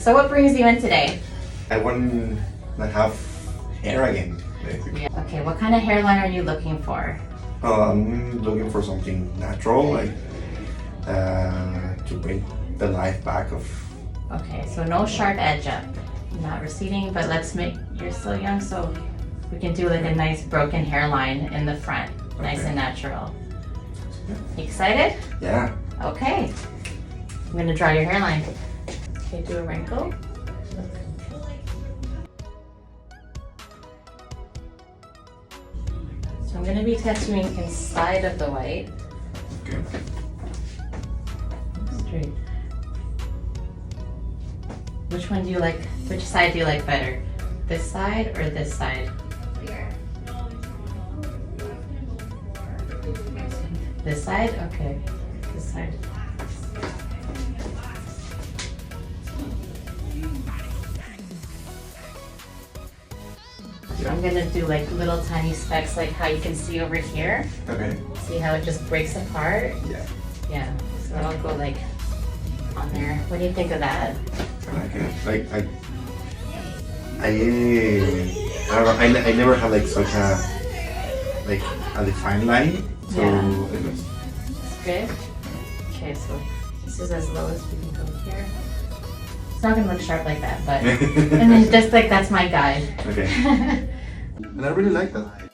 So what brings you in today? I want to have hair again, basically. Yeah. Okay, what kind of hairline are you looking for? I'm looking for something natural, like to bring the life back of. Okay, so no sharp edge up. Not receding, but you're still young, so we can do like a nice broken hairline in the front. Okay. Nice and natural. You excited? Yeah. Okay. I'm gonna draw your hairline. Okay, do a wrinkle. So I'm gonna be tattooing inside of the white. Okay. Straight. Which one do you like? Which side do you like better? This side or this side? This side? Okay. This side. Yeah. I'm gonna do like little tiny specks like how you can see over here. Okay. See how it just breaks apart? Yeah. Yeah. So that'll go like on there. What do you think of that? I like it. I don't know. I never had like such a defined line. So Yeah. it was Good? Okay, so this is as low as we can go here. It's not gonna look sharp like that, but and then just like that's my guide. okay. And I really like that.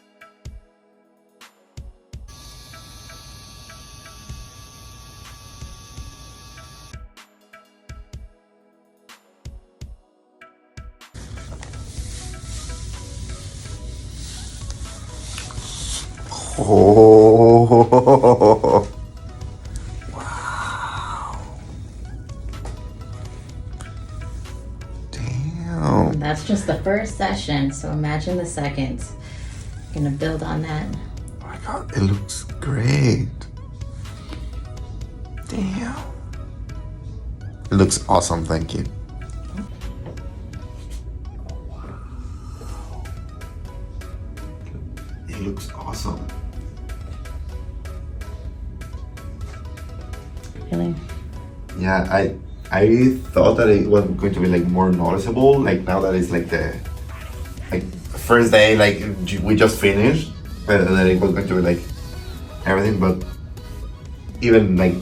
Oh, wow. Damn. That's just the first session, so imagine the second. Gonna build on that. Oh my god, it looks great. Damn. It looks awesome, thank you. It looks awesome. Really? Yeah, I thought that it was going to be like more noticeable. Like now that it's like the first day, like we just finished, but then it was going to be like everything. But even like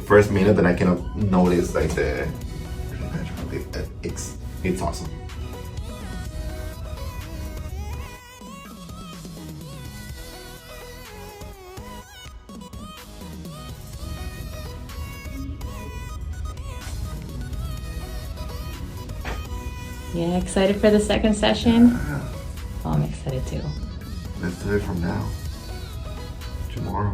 first minute, that I cannot notice like it's awesome. Yeah, excited for the second session? Yeah. Oh, I'm excited too. Let's do it from now. Tomorrow.